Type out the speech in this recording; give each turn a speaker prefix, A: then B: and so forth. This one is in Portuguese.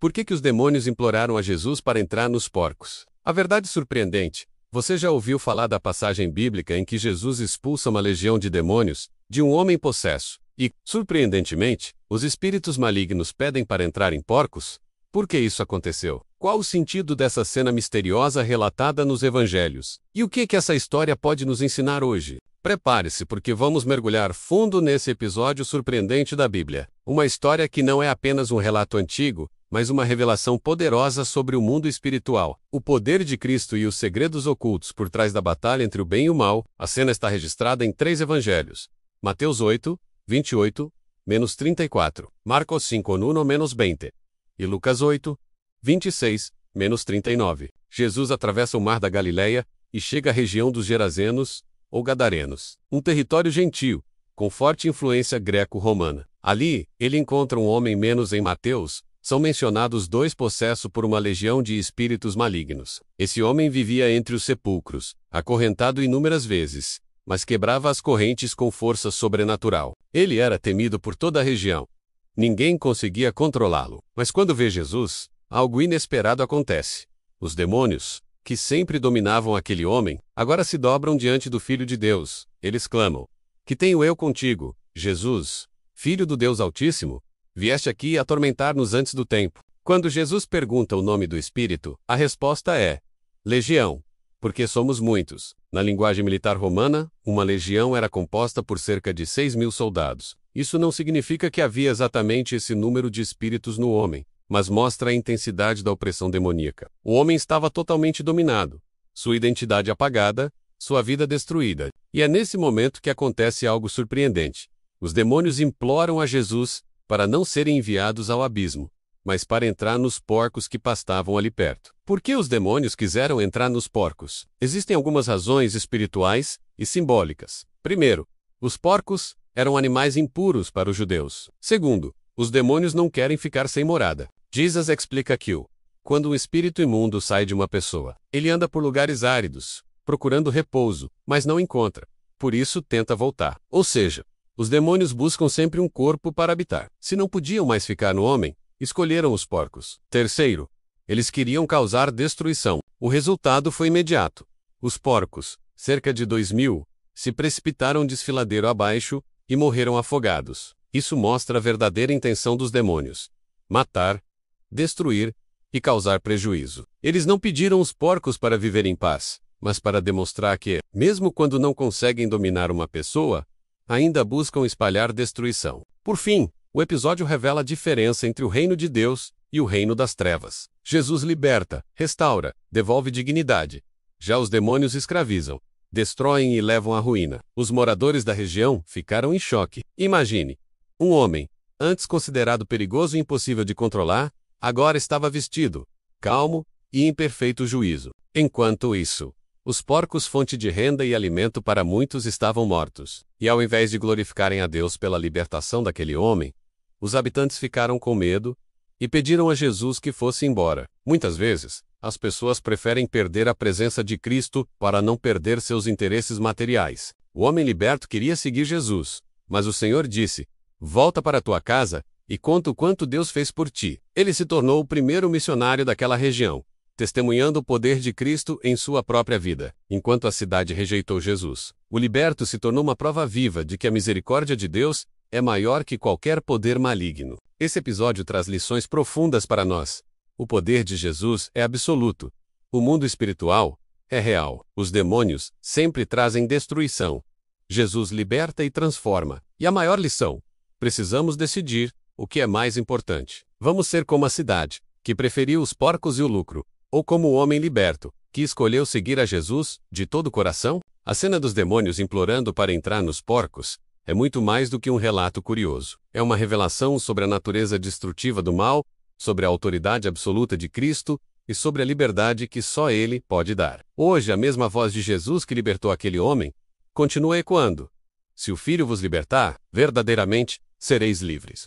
A: Por que os demônios imploraram a Jesus para entrar nos porcos? A verdade surpreendente. Você já ouviu falar da passagem bíblica em que Jesus expulsa uma legião de demônios de um homem possesso e, surpreendentemente, os espíritos malignos pedem para entrar em porcos? Por que isso aconteceu? Qual o sentido dessa cena misteriosa relatada nos evangelhos? E o que essa história pode nos ensinar hoje? Prepare-se, porque vamos mergulhar fundo nesse episódio surpreendente da Bíblia. Uma história que não é apenas um relato antigo, mas uma revelação poderosa sobre o mundo espiritual, o poder de Cristo e os segredos ocultos por trás da batalha entre o bem e o mal. A cena está registrada em 3 evangelhos: Mateus 8, 28-34, Marcos 5, 1-20 e Lucas 8, 26-39. Jesus atravessa o mar da Galileia e chega à região dos Gerazenos, ou Gadarenos, um território gentio, com forte influência greco-romana. Ali, ele encontra um homem. Em Mateus, são mencionados 2 possessos por uma legião de espíritos malignos. Esse homem vivia entre os sepulcros, acorrentado inúmeras vezes, mas quebrava as correntes com força sobrenatural. Ele era temido por toda a região. Ninguém conseguia controlá-lo. Mas quando vê Jesus, algo inesperado acontece. Os demônios, que sempre dominavam aquele homem, agora se dobram diante do Filho de Deus. Eles clamam: "Que tenho eu contigo, Jesus, Filho do Deus Altíssimo? Vieste aqui atormentar-nos antes do tempo." Quando Jesus pergunta o nome do espírito, a resposta é: legião, porque somos muitos. Na linguagem militar romana, uma legião era composta por cerca de 6.000 soldados. Isso não significa que havia exatamente esse número de espíritos no homem, mas mostra a intensidade da opressão demoníaca. O homem estava totalmente dominado, sua identidade apagada, sua vida destruída. E é nesse momento que acontece algo surpreendente. Os demônios imploram a Jesus para não serem enviados ao abismo, mas para entrar nos porcos que pastavam ali perto. Por que os demônios quiseram entrar nos porcos? Existem algumas razões espirituais e simbólicas. Primeiro, os porcos eram animais impuros para os judeus. Segundo, os demônios não querem ficar sem morada. Jesus explica que quando um espírito imundo sai de uma pessoa, ele anda por lugares áridos, procurando repouso, mas não encontra. Por isso tenta voltar. Ou seja, os demônios buscam sempre um corpo para habitar. Se não podiam mais ficar no homem, escolheram os porcos. Terceiro, eles queriam causar destruição. O resultado foi imediato. Os porcos, cerca de 2.000, se precipitaram desfiladeiro abaixo e morreram afogados. Isso mostra a verdadeira intenção dos demônios: matar, destruir e causar prejuízo. Eles não pediram os porcos para viver em paz, mas para demonstrar que, mesmo quando não conseguem dominar uma pessoa, ainda buscam espalhar destruição. Por fim, o episódio revela a diferença entre o reino de Deus e o reino das trevas. Jesus liberta, restaura, devolve dignidade. Já os demônios escravizam, destroem e levam à ruína. Os moradores da região ficaram em choque. Imagine, um homem, antes considerado perigoso e impossível de controlar, agora estava vestido, calmo e em perfeito juízo. Enquanto isso, os porcos, fonte de renda e alimento para muitos, estavam mortos. E ao invés de glorificarem a Deus pela libertação daquele homem, os habitantes ficaram com medo e pediram a Jesus que fosse embora. Muitas vezes, as pessoas preferem perder a presença de Cristo para não perder seus interesses materiais. O homem liberto queria seguir Jesus, mas o Senhor disse: "Volta para tua casa e conta o quanto Deus fez por ti." Ele se tornou o primeiro missionário daquela região, testemunhando o poder de Cristo em sua própria vida. Enquanto a cidade rejeitou Jesus, o liberto se tornou uma prova viva de que a misericórdia de Deus é maior que qualquer poder maligno. Esse episódio traz lições profundas para nós. O poder de Jesus é absoluto. O mundo espiritual é real. Os demônios sempre trazem destruição. Jesus liberta e transforma. E a maior lição: precisamos decidir o que é mais importante. Vamos ser como a cidade, que preferiu os porcos e o lucro, ou como o homem liberto, que escolheu seguir a Jesus de todo o coração? A cena dos demônios implorando para entrar nos porcos é muito mais do que um relato curioso. É uma revelação sobre a natureza destrutiva do mal, sobre a autoridade absoluta de Cristo e sobre a liberdade que só Ele pode dar. Hoje, a mesma voz de Jesus que libertou aquele homem continua ecoando: "Se o Filho vos libertar, verdadeiramente sereis livres."